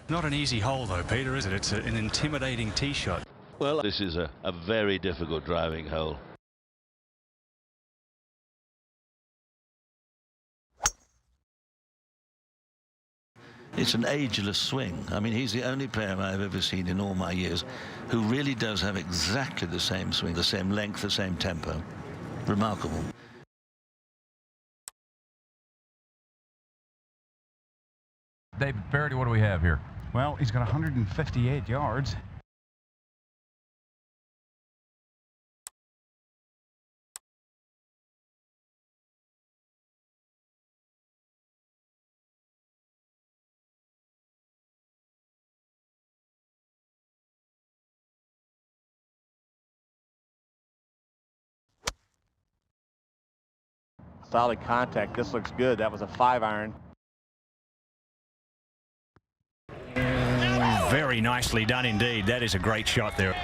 Not an easy hole though, Peter, is it? It's an intimidating tee shot. Well, this is a very difficult driving hole. It's an ageless swing. I mean, he's the only player I've ever seen in all my years who really does have exactly the same swing, the same length, the same tempo. Remarkable. David Faraday, what do we have here? Well, he's got 158 yards. Solid contact. This looks good. That was a 5-iron. Very nicely done indeed. That is a great shot there.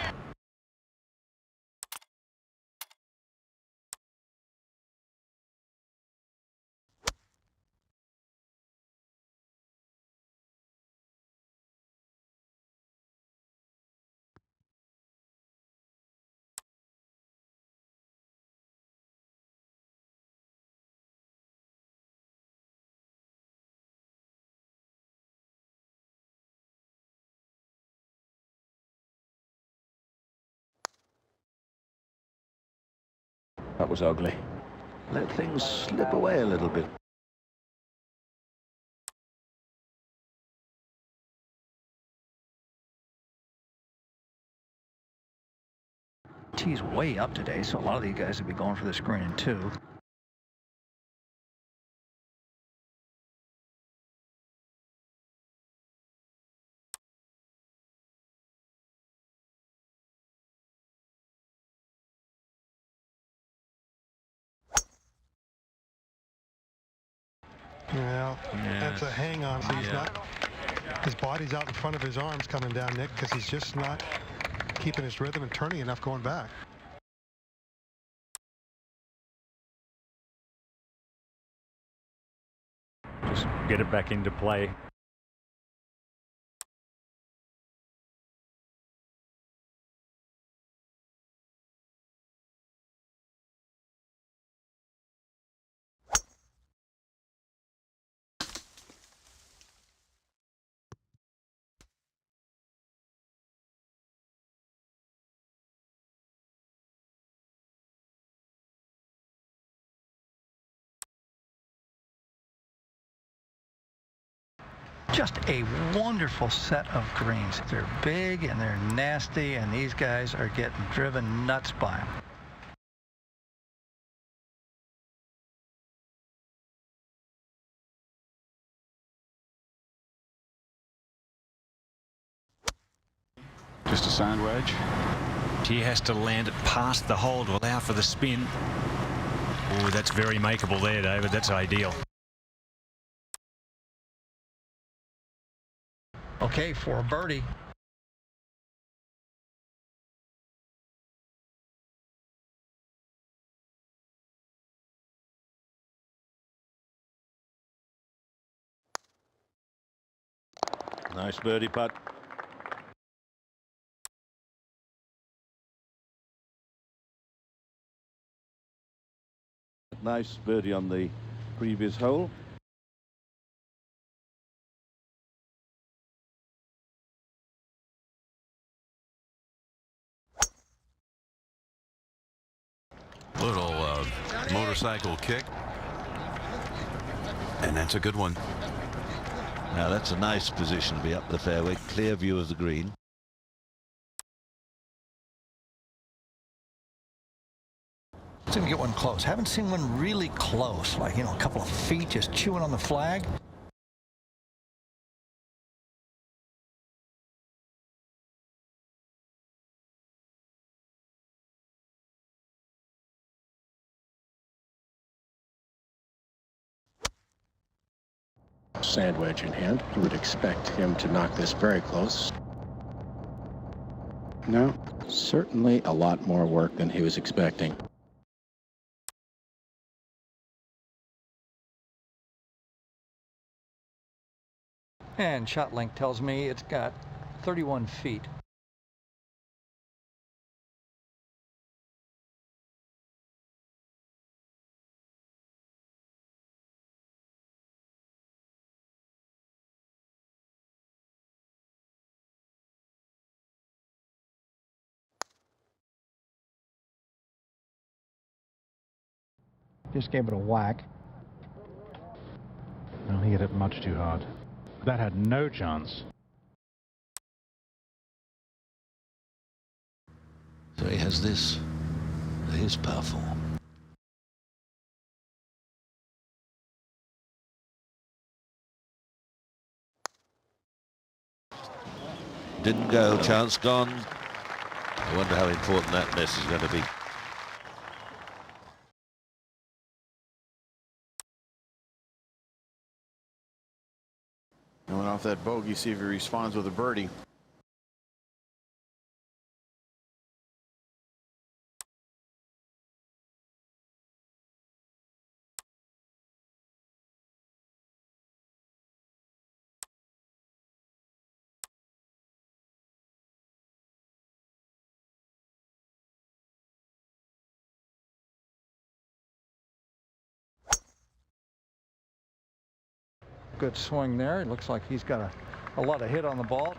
That was ugly. Let things slip away a little bit. Tee's way up today, so a lot of these guys will be going for this green in 2. Well, that's a hang on. So he's not, his body's out in front of his arms coming down, Nick, because he's just not keeping his rhythm and turning enough going back. Just get it back into play. Just a wonderful set of greens. They're big and they're nasty, and these guys are getting driven nuts by them. Just a sand wedge. He has to land it past the hole to allow for the spin. Oh, that's very makeable there, David. That's ideal. Okay, for a birdie. Nice birdie putt. Nice birdie on the previous hole. Little motorcycle kick, and that's a good one. Now that's a nice position to be up the fairway, clear view of the green. Let's see if we get one close. Haven't seen one really close, like, you know, a couple of feet just chewing on the flag. Sand wedge in hand. You would expect him to knock this very close. No, certainly a lot more work than he was expecting. And shot length tells me it's got 31 feet. Just gave it a whack. Well, he hit it much too hard. That had no chance. So he has this. He's powerful. Didn't go, chance gone. I wonder how important that miss is going to be. Going off that bogey, see if he responds with a birdie. Good swing there. It looks like he's got a lot of hit on the ball.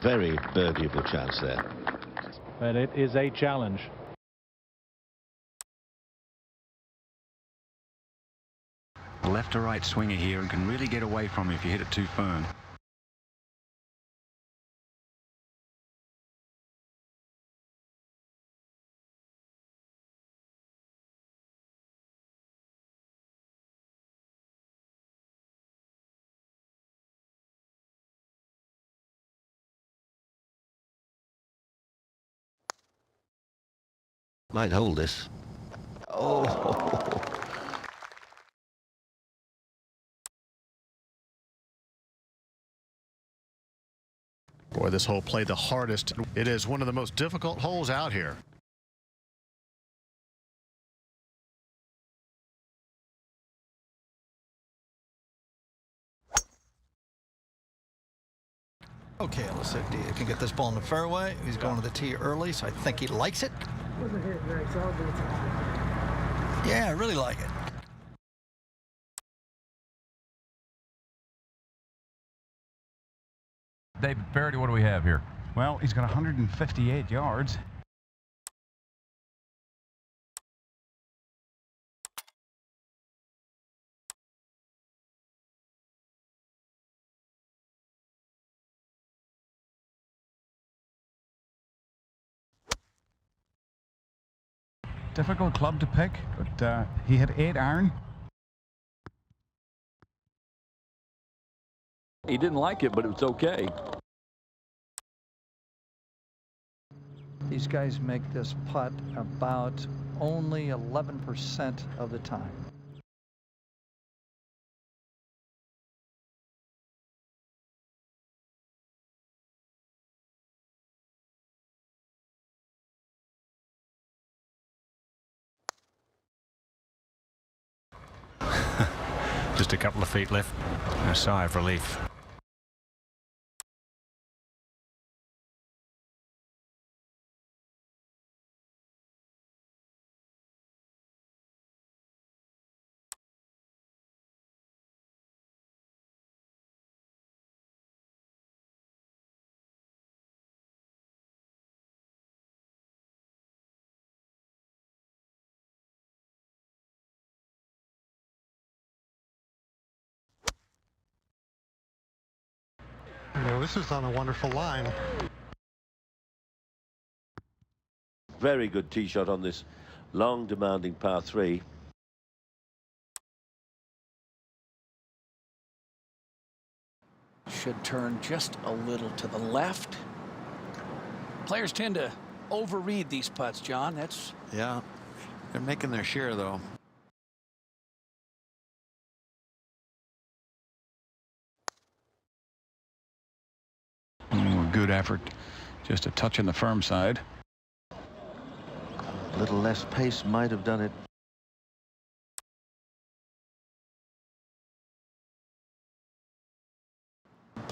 Very birdieable chance there. But it is a challenge. Left to right swinger here and can really get away from it if you hit it too firm. Might hold this. Oh. Boy, this hole played the hardest. It is one of the most difficult holes out here. Okay, let's see if he can get this ball in the fairway. He's going to the tee early, so I think he likes it. Yeah, I really like it. David Faraday, what do we have here? Well, he's got 158 yards. Difficult club to pick, but he hit 8 iron. He didn't like it, but it's okay. These guys make this putt about only 11% of the time. Just a couple of feet left. A sigh of relief. No, this is on a wonderful line. Very good tee shot on this long, demanding par 3. Should turn just a little to the left. Players tend to overread these putts, John. That's Yeah, they're making their share, though. Good effort. Just a touch on the firm side. A little less pace might have done it.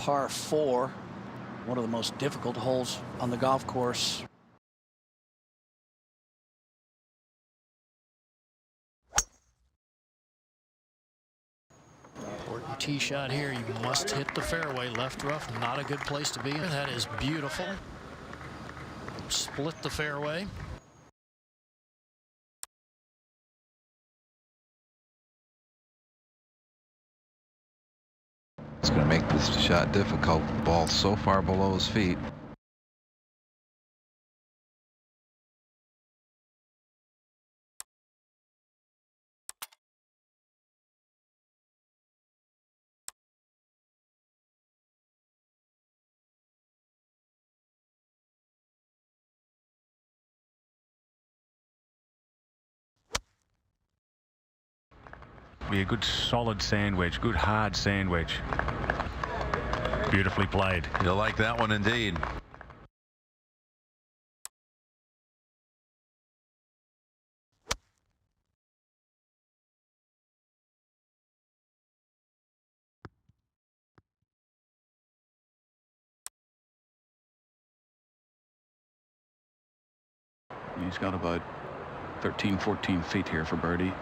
par 4, one of the most difficult holes on the golf course. Important tee shot here. You must hit the fairway. Left rough, not a good place to be. That is beautiful. Split the fairway. It's going to make this shot difficult. The ball's so far below his feet. Be a good solid sandwich, good hard sandwich. Beautifully played. You'll like that one indeed. He's got about 13, 14 feet here for birdie.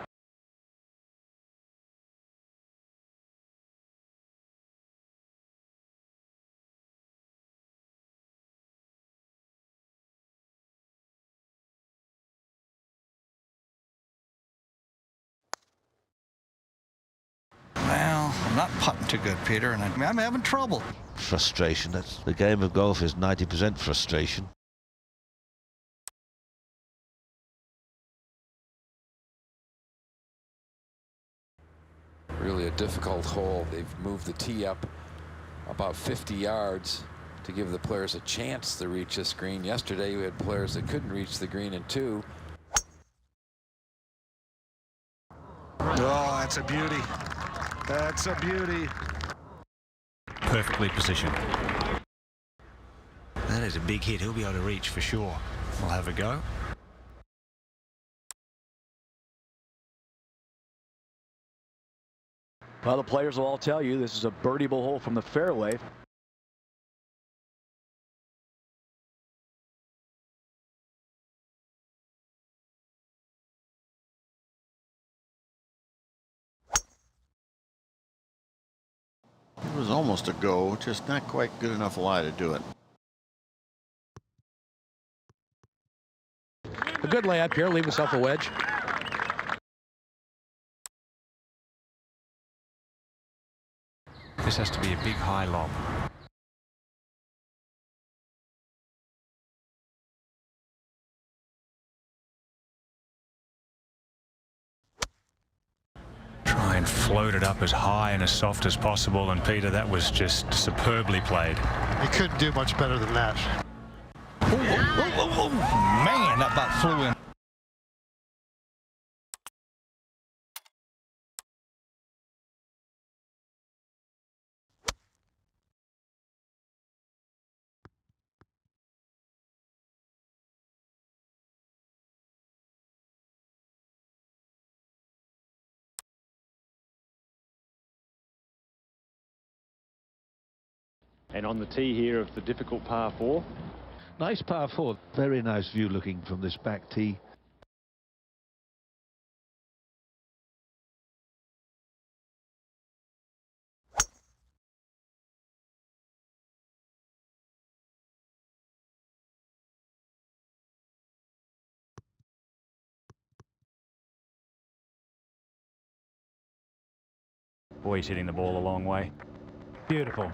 Well, I'm not putting too good, Peter, and I'm having trouble. Frustration. That's the game of golf, is 90% frustration. Really a difficult hole. They've moved the tee up about 50 yards to give the players a chance to reach this green. Yesterday we had players that couldn't reach the green in 2. Oh, that's a beauty. That's a beauty. Perfectly positioned. That is a big hit. He'll be able to reach for sure. We'll have a go. Well, the players will all tell you this is a birdieable hole from the fairway. It was almost a go, just not quite good enough lie to do it. A good layup here. Leave himself a wedge. This has to be a big high lob. Try and float it up as high and as soft as possible, and Peter, that was just superbly played. He couldn't do much better than that. Man, that about flew in. And on the tee here of the difficult par 4. Nice par 4. Very nice view looking from this back tee. Boy, he's hitting the ball a long way. Beautiful.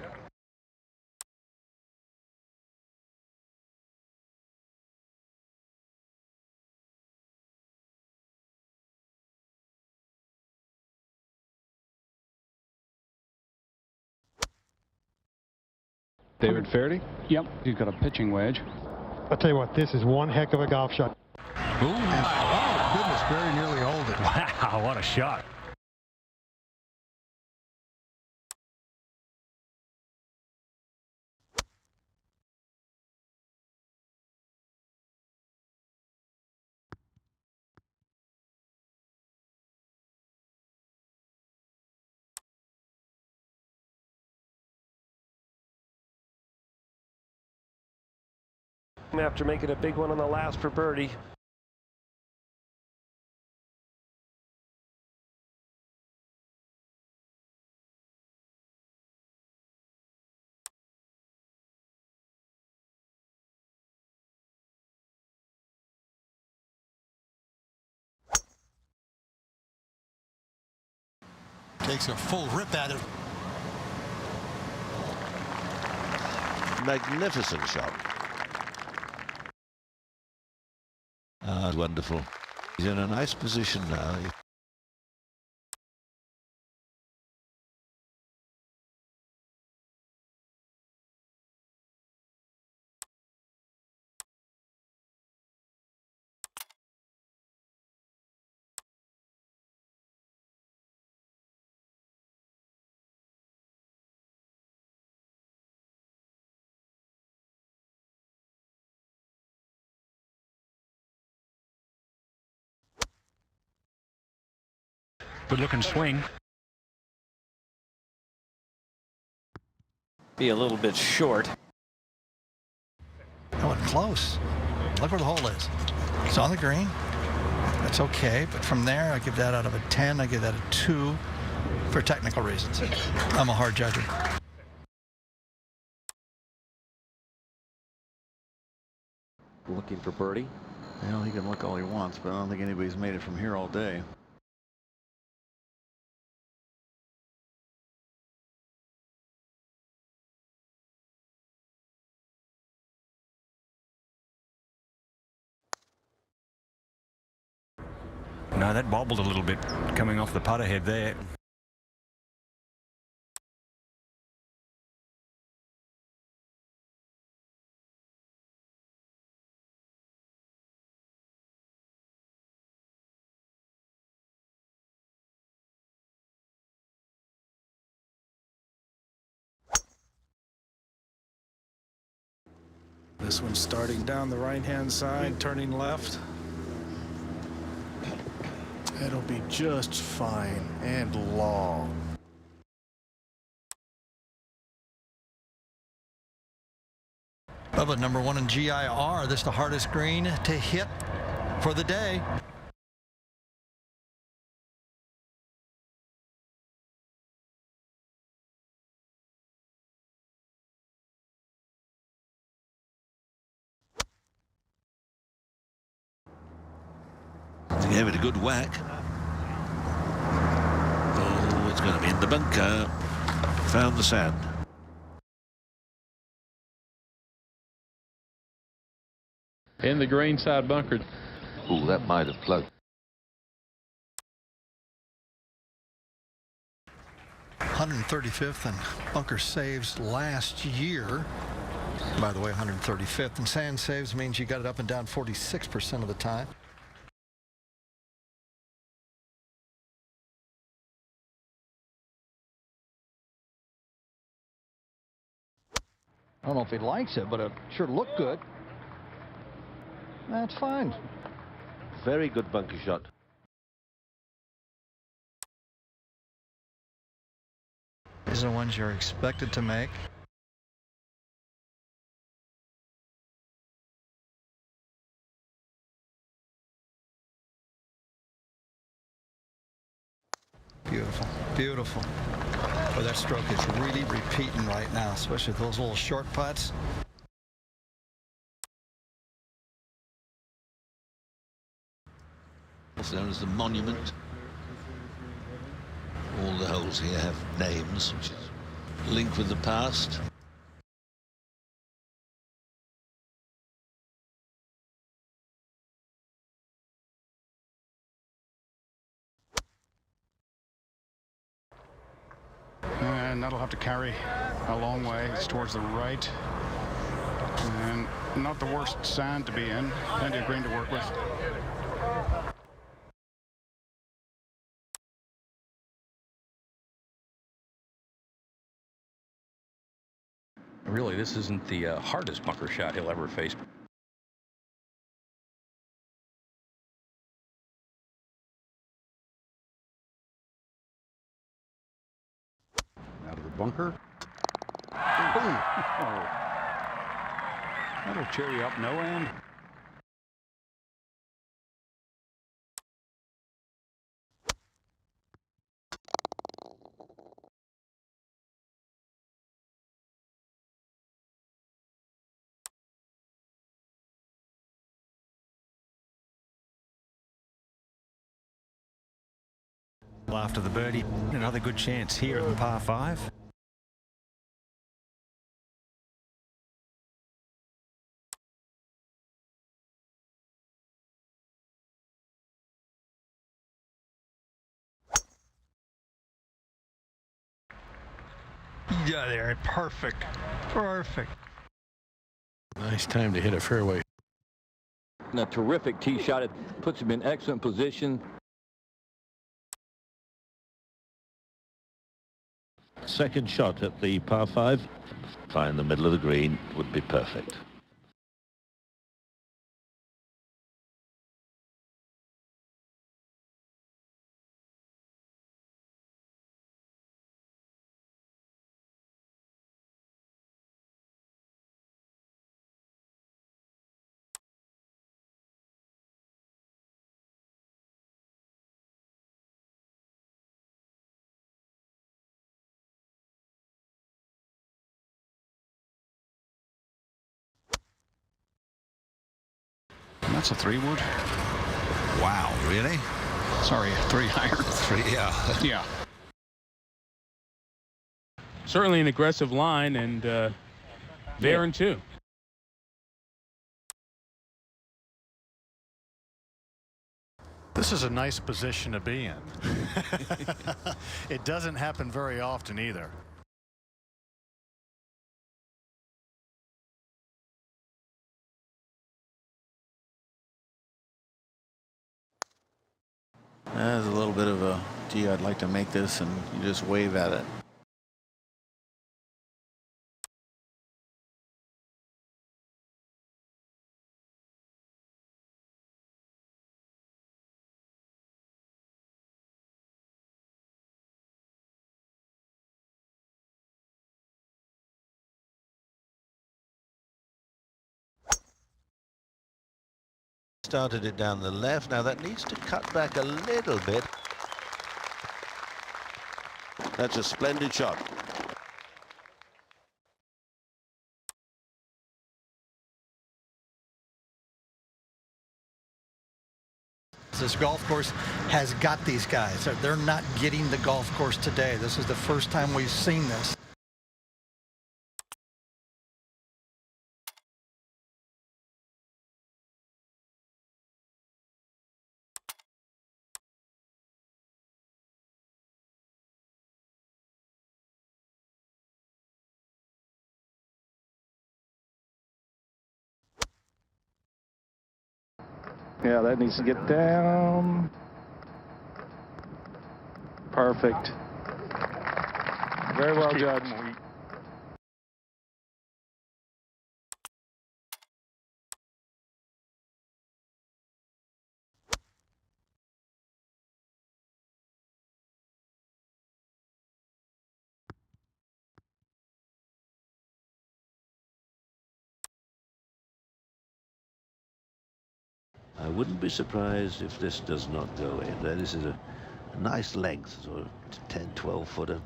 David Fairty? Yep, he's got a pitching wedge. I'll tell you what, this is one heck of a golf shot. Ooh. Oh, goodness, very nearly hold it. Wow, what a shot. After making a big one on the last for birdie. Takes a full rip at it. Magnificent shot. Ah, wonderful. He's in a nice position now. Good looking swing. Be a little bit short. That went close. Look where the hole is. It's on the green. That's okay, but from there, I give that out of a 10. I give that a 2 for technical reasons. I'm a hard judger. Looking for birdie. Well, he can look all he wants, but I don't think anybody's made it from here all day. No, that bobbled a little bit coming off the putter head there. This one's starting down the right-hand side, turning left. It'll be just fine and long. Bubba, number 1 in GIR. This is the hardest green to hit for the day. He gave it a good whack. Oh, it's going to be in the bunker. Found the sand. In the green side bunker. Oh, that might have plugged. 135th in bunker saves last year. By the way, 135th in sand saves means you got it up and down 46% of the time. I don't know if he likes it, but it sure looked good. That's fine. Very good bunker shot. These are the ones you're expected to make. Beautiful, beautiful. Boy, that stroke is really repeating right now, especially with those little short putts. Also known as the monument. All the holes here have names, which is linked with the past. And that'll have to carry a long way. It's towards the right. And not the worst sand to be in. Plenty of green to work with. Really, this isn't the hardest bunker shot he'll ever face. Out of the bunker. Boom. Oh. That'll cheer you up no end. After the birdie, another good chance here at the par 5. Yeah, there. Perfect. Perfect. Nice time to hit a fairway. And a terrific tee shot. It puts him in excellent position. Second shot at the par 5. Find the middle of the green would be perfect. That's a 3-wood. Wow, really? Sorry, 3-iron. 3, yeah. Yeah. Certainly an aggressive line, and there and two. This is a nice position to be in. It doesn't happen very often either. There's a little bit of a, gee, I'd like to make this, and you just wave at it. Started it down the left. Now that needs to cut back a little bit. That's a splendid shot. This golf course has got these guys. They're not getting the golf course today. This is the first time we've seen this. Yeah, that needs to get down. Perfect. Very well judged. I wouldn't be surprised if this does not go in. This is a nice length, sort of 10, 12 footer.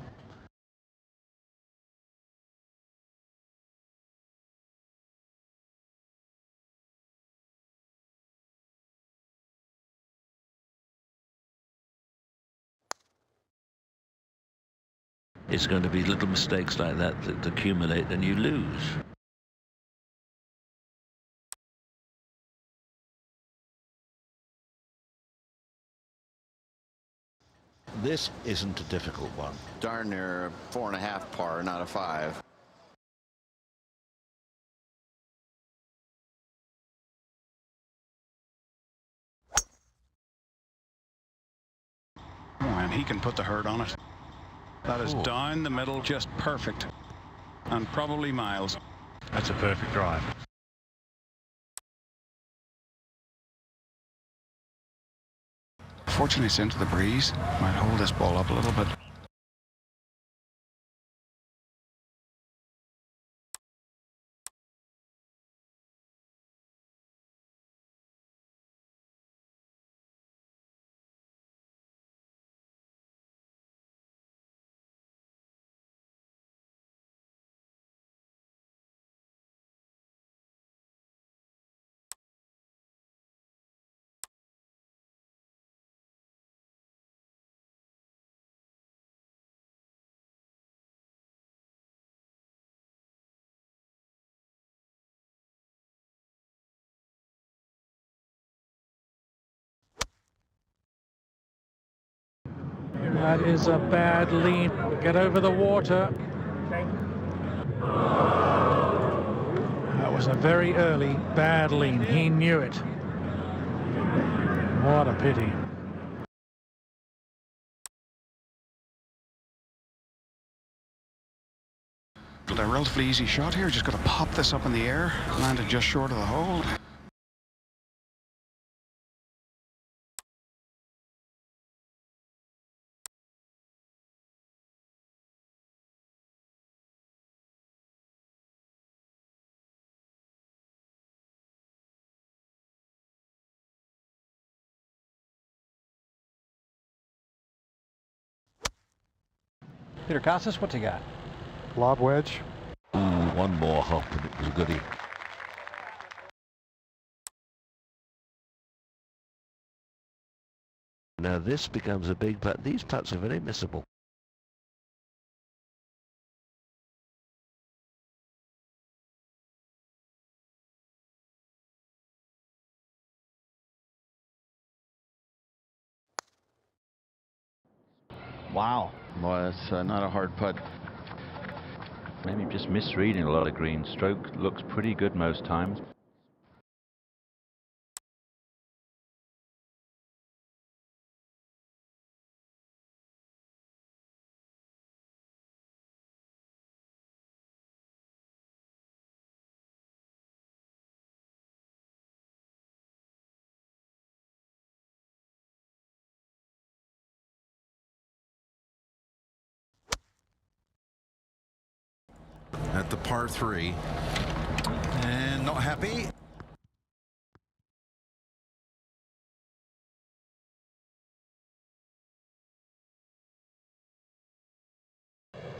It's going to be little mistakes like that that accumulate and you lose. This isn't a difficult one. Darn near 4.5 par, not a 5. Oh, and he can put the hurt on it. That is down the middle, just perfect. And probably miles. That's a perfect drive. Fortunately, it's into the breeze. Might hold this ball up a little bit. That is a bad lean. Get over the water. That was a very early bad lean. He knew it. What a pity. But a relatively easy shot here. Just got to pop this up in the air. Landed just short of the hole. Peter Costas, what's he got? Lob wedge. Ooh, one more hop and it was a goodie. Now this becomes a big putt. These putts are very missable. Wow. Well, that's not a hard putt. Maybe just misreading a lot of green. Stroke looks pretty good most times. At the par 3. And not happy.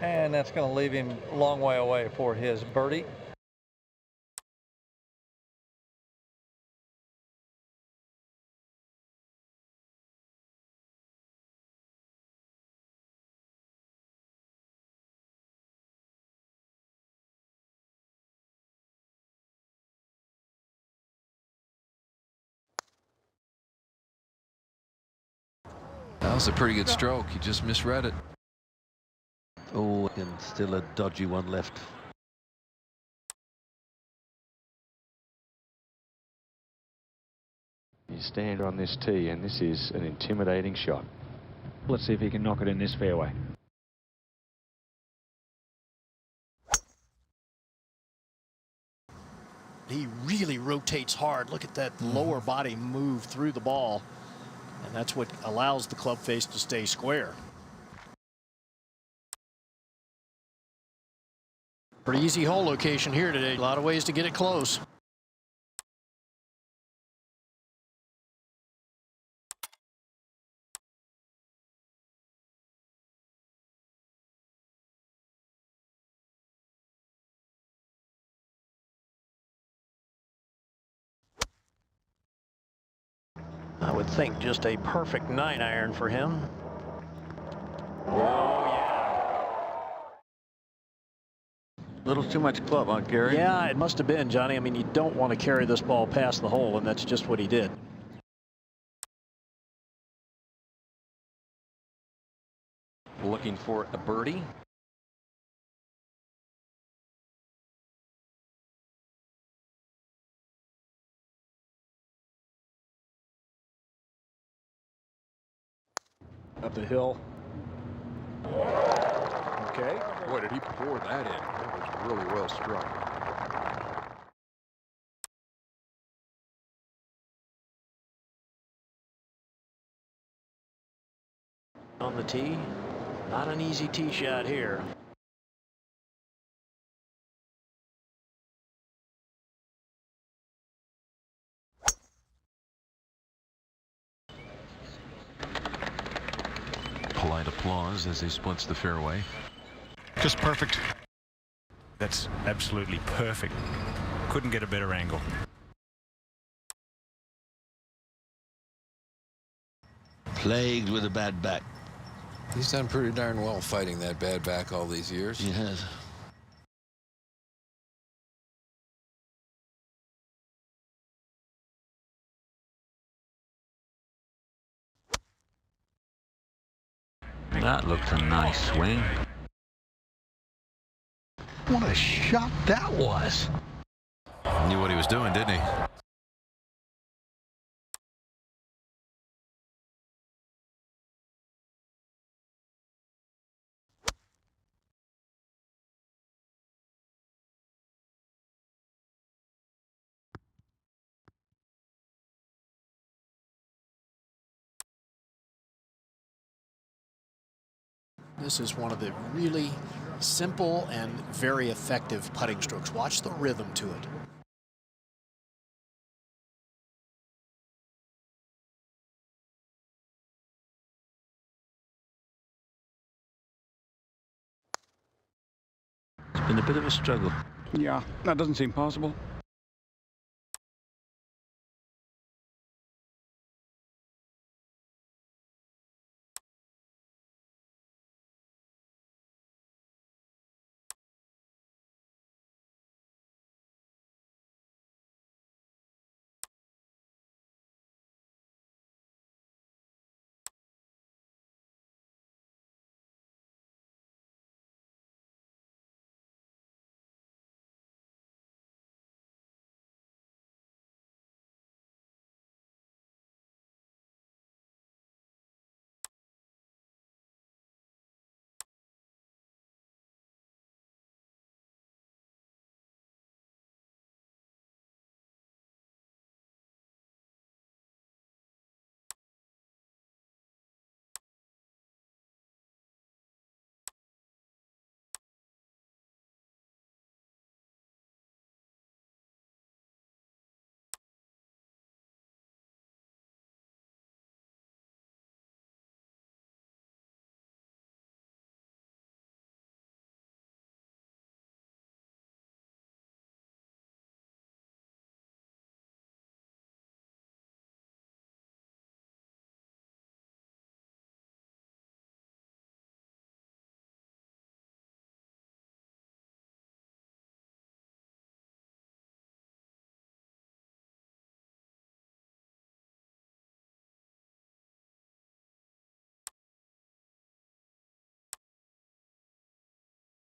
And that's going to leave him a long way away for his birdie. That was a pretty good stroke. He just misread it. Oh, and still a dodgy one left. You stand on this tee, and this is an intimidating shot. Let's see if he can knock it in this fairway. He really rotates hard. Look at that lower body move through the ball. And that's what allows the club face to stay square. Pretty easy hole location here today. A lot of ways to get it close. I would think just a perfect 9-iron for him. Oh, yeah. Little too much club, huh, Gary? Yeah, it must have been, Johnny. I mean, you don't want to carry this ball past the hole, and that's just what he did. Looking for a birdie. Up the hill. Okay. Boy, did he pour that in. That was really well struck. On the tee. Not an easy tee shot here. Polite applause as he splits the fairway. Just perfect. That's absolutely perfect. Couldn't get a better angle. Plagued with a bad back. He's done pretty darn well fighting that bad back all these years. He has. That looked a nice swing. What a shot that was. Knew what he was doing, didn't he? This is one of the really simple and very effective putting strokes. Watch the rhythm to it. It's been a bit of a struggle. Yeah, that doesn't seem possible.